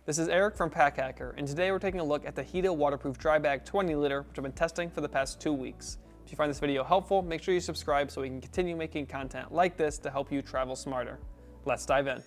This is Eric from Pack Hacker, and today we're taking a look at the HEETA Waterproof Dry Bag 20 liter, which I've been testing for the past 2 weeks. If you find this video helpful, make sure you subscribe so we can continue making content like this to help you travel smarter. Let's dive in.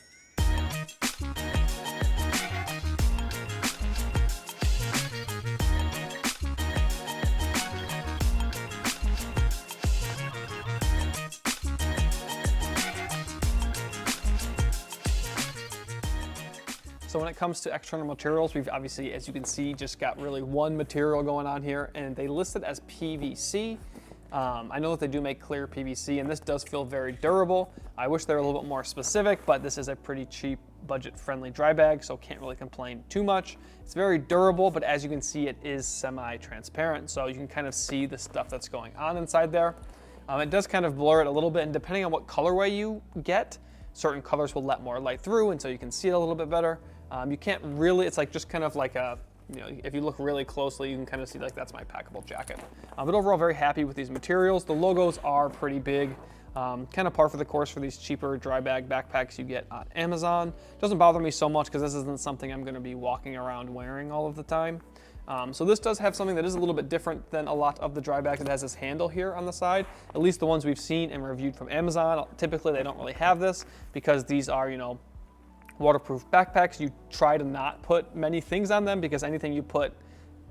So when it comes to external materials, we've obviously, as you can see, just got really one material going on here, and they list it as PVC. I know that they do make clear PVC, and this does feel very durable. I wish they were a little bit more specific, but this is a pretty cheap, budget-friendly dry bag, so can't really complain too much. It's very durable, but as you can see, it is semi-transparent, so you can kind of see the stuff that's going on inside there. It does kind of blur it a little bit, and depending on what colorway you get, certain colors will let more light through, and so you can see it a little bit better. You can't really, it's like just kind of like a, if you look really closely, you can kind of see like that's my packable jacket. But overall, very happy with these materials. The logos are pretty big, kind of par for the course for these cheaper dry bag backpacks you get on Amazon. Doesn't bother me so much because this isn't something I'm going to be walking around wearing all of the time. So this does have something that is a little bit different than a lot of the dry bags. It has this handle here on the side, at least the ones we've seen and reviewed from Amazon. Typically, they don't really have this because these are, waterproof backpacks. You try to not put many things on them because anything you put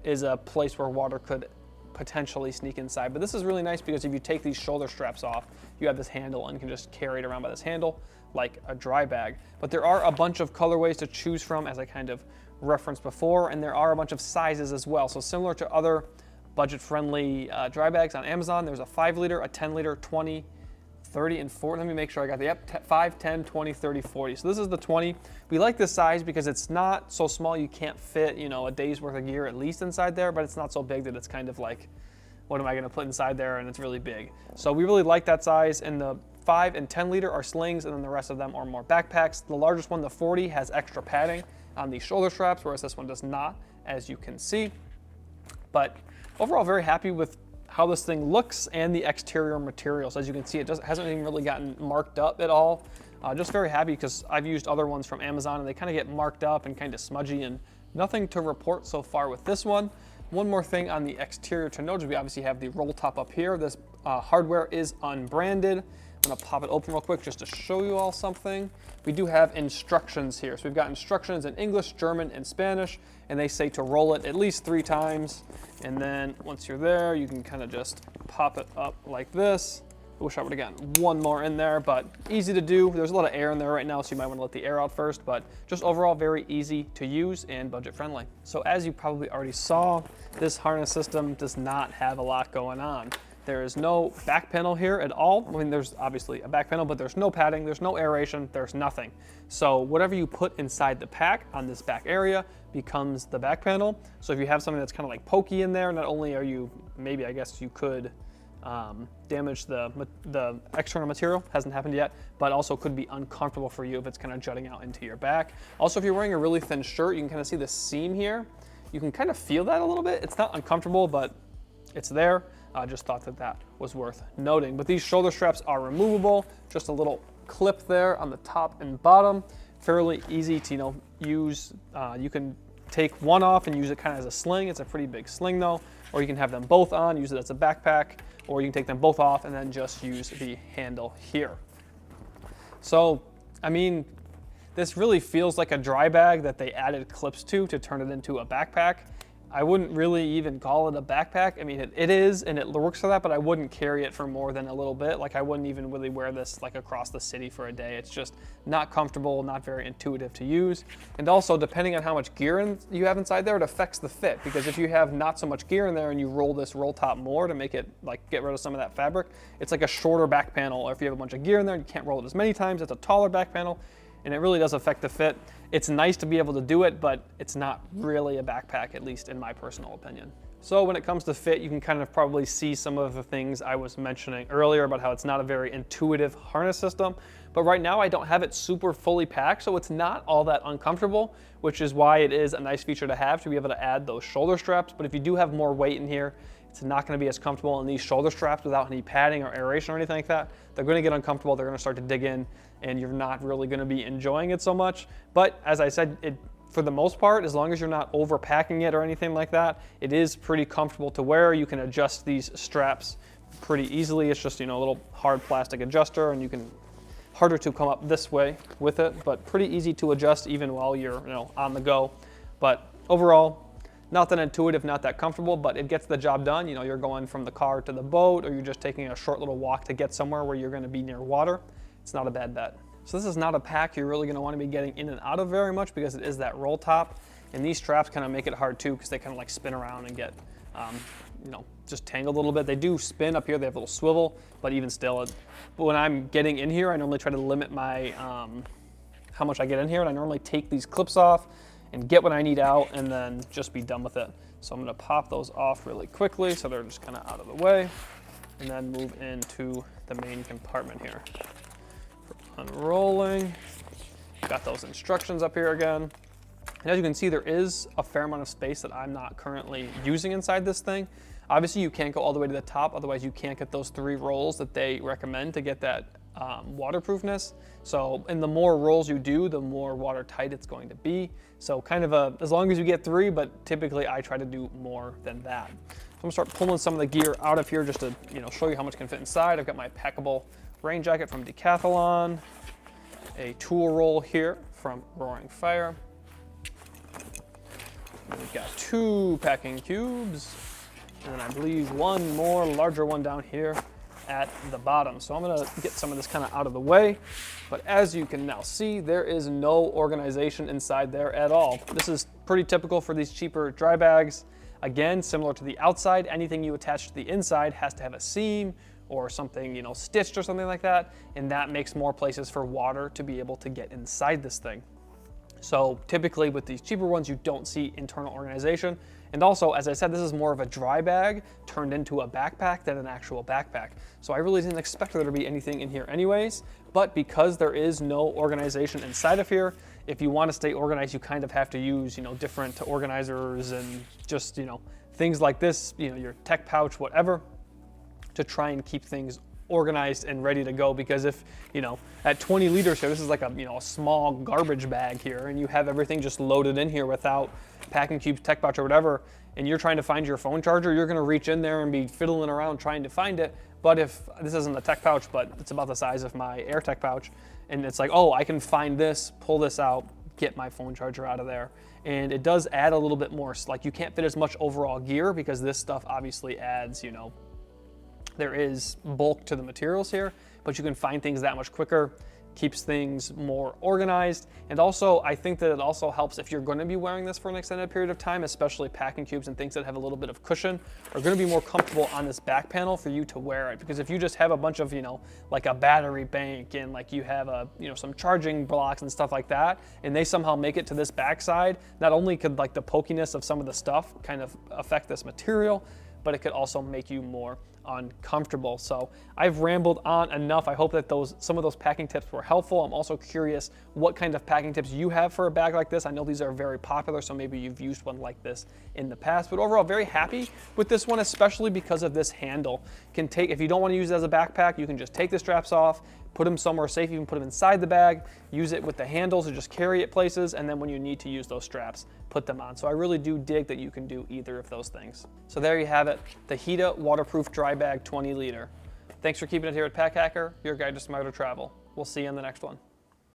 is a place where water could potentially sneak inside. But this is really nice because if you take these shoulder straps off, you have this handle and you can just carry it around by this handle like a dry bag. But there are a bunch of colorways to choose from, as I kind of referenced before, and there are a bunch of sizes as well. So similar to other budget-friendly dry bags on Amazon, there's a 5 liter, a 10 liter, 20, 30 and 40. Let me make sure I got the 5, 10, 20, 30, 40. So this is the 20. We like this size because it's not so small you can't fit, a day's worth of gear at least inside there, but it's not so big that it's kind of like, what am I gonna put inside there? And it's really big. So we really like that size. And the 5 and 10 liter are slings, and then the rest of them are more backpacks. The largest one, the 40, has extra padding on the shoulder straps, whereas this one does not, as you can see. But overall, very happy with how this thing looks and the exterior materials. As you can see, it hasn't even really gotten marked up at all. Just very happy because I've used other ones from Amazon and they kind of get marked up and kind of smudgy, and nothing to report so far with this one. One more thing on the exterior to note is we obviously have the roll top up here. This hardware is unbranded. I'm gonna pop it open real quick just to show you all something. We do have instructions here. So we've got instructions in English, German, and Spanish, and they say to roll it at least 3 times. And then once you're there, you can kind of just pop it up like this. I wish I would have gotten one more in there, but easy to do. There's a lot of air in there right now, so you might want to let the air out first, but just overall very easy to use and budget friendly. So as you probably already saw, this harness system does not have a lot going on. There is no back panel here at all. I mean, there's obviously a back panel, but there's no padding, there's no aeration, there's nothing. So whatever you put inside the pack on this back area becomes the back panel. So if you have something that's kind of like pokey in there, not only are you, maybe I guess you could damage the external material, hasn't happened yet, but also could be uncomfortable for you if it's kind of jutting out into your back. Also, if you're wearing a really thin shirt, you can kind of see the seam here. You can kind of feel that a little bit. It's not uncomfortable, but it's there. I just thought that was worth noting. But these shoulder straps are removable. Just a little clip there on the top and bottom. Fairly easy to use. You can take one off and use it kind of as a sling. It's a pretty big sling though. Or you can have them both on, use it as a backpack, or you can take them both off and then just use the handle here. So, I mean, this really feels like a dry bag that they added clips to turn it into a backpack. I wouldn't really even call it a backpack. I mean, it is, and it works for that, but I wouldn't carry it for more than a little bit. Like, I wouldn't even really wear this like across the city for a day. It's just not comfortable, not very intuitive to use. And also, depending on how much gear you have inside there, it affects the fit. Because if you have not so much gear in there and you roll this roll top more to make it like get rid of some of that fabric, it's like a shorter back panel. Or if you have a bunch of gear in there and you can't roll it as many times, it's a taller back panel. And it really does affect the fit. It's nice to be able to do it, but it's not really a backpack, at least in my personal opinion. So when it comes to fit, you can kind of probably see some of the things I was mentioning earlier about how it's not a very intuitive harness system. But right now I don't have it super fully packed, so it's not all that uncomfortable, which is why it is a nice feature to have to be able to add those shoulder straps. But if you do have more weight in here, it's not going to be as comfortable in these shoulder straps without any padding or aeration or anything like that. They're going to get uncomfortable, they're going to start to dig in, and you're not really going to be enjoying it so much. But as I said, for the most part, as long as you're not overpacking it or anything like that, it is pretty comfortable to wear. You can adjust these straps pretty easily. It's just, you know, a little hard plastic adjuster, and you can, harder to come up this way with it, but pretty easy to adjust even while you're, you know, on the go. But overall, not that intuitive, not that comfortable, but it gets the job done. You know, you're going from the car to the boat, or you're just taking a short little walk to get somewhere where you're gonna be near water. It's not a bad bet. So this is not a pack you're really gonna wanna be getting in and out of very much because it is that roll top. And these straps kind of make it hard too because they kind of like spin around and get, you know, just tangled a little bit. They do spin up here, they have a little swivel, but even still, when I'm getting in here, I normally try to limit my, how much I get in here, and I normally take these clips off and get what I need out and then just be done with it. So I'm gonna pop those off really quickly so they're just kind of out of the way, and then move into the main compartment here. Unrolling, got those instructions up here again. And as you can see, there is a fair amount of space that I'm not currently using inside this thing. Obviously you can't go all the way to the top, otherwise you can't get those 3 rolls that they recommend to get that waterproofness. So, and the more rolls you do, the more watertight it's going to be. So kind of as long as you get 3, but typically I try to do more than that. So I'm gonna start pulling some of the gear out of here just to, you know, show you how much can fit inside. I've got my packable rain jacket from Decathlon, a tool roll here from Roaring Fire. And we've got 2 packing cubes, and then I believe 1 more larger one down here at the bottom. So I'm gonna get some of this kind of out of the way, but as you can now see, there is no organization inside there at all. This is pretty typical for these cheaper dry bags. Again, similar to the outside, anything you attach to the inside has to have a seam or something, you know, stitched or something like that, and that makes more places for water to be able to get inside this thing. So typically with these cheaper ones, you don't see internal organization. And also, as I said, this is more of a dry bag turned into a backpack than an actual backpack. So I really didn't expect there to be anything in here anyways, but because there is no organization inside of here, if you want to stay organized, you kind of have to use, you know, different organizers and just, you know, things like this, you know, your tech pouch, whatever, to try and keep things organized and ready to go. Because if, you know, at 20 liters here, this is like a, you know, a small garbage bag here, and you have everything just loaded in here without packing cubes, tech pouch, or whatever, and you're trying to find your phone charger, you're gonna reach in there and be fiddling around trying to find it. But if this isn't a tech pouch, but it's about the size of my Air Tech pouch, and it's like, oh, I can find this, pull this out, get my phone charger out of there. And it does add a little bit more, like you can't fit as much overall gear because this stuff obviously adds, you know, there is bulk to the materials here, but you can find things that much quicker, keeps things more organized. And also, I think that it also helps if you're going to be wearing this for an extended period of time, especially packing cubes and things that have a little bit of cushion are going to be more comfortable on this back panel for you to wear it. Because if you just have a bunch of, you know, like a battery bank and like you have a, you know, some charging blocks and stuff like that, and they somehow make it to this backside, not only could like the pokiness of some of the stuff kind of affect this material, but it could also make you more uncomfortable. So I've rambled on enough. I hope that some of those packing tips were helpful. I'm also curious what kind of packing tips you have for a bag like this. I know these are very popular, so maybe you've used one like this in the past, but overall very happy with this one, especially because of this handle. If you don't want to use it as a backpack, you can just take the straps off, put them somewhere safe, even put them inside the bag, use it with the handles to just carry it places, and then when you need to use those straps, put them on. So I really do dig that you can do either of those things. So there you have it, the HEETA Waterproof Dry Bag 20 liter. Thanks for keeping it here at Pack Hacker, your guide to smarter travel. We'll see you in the next one.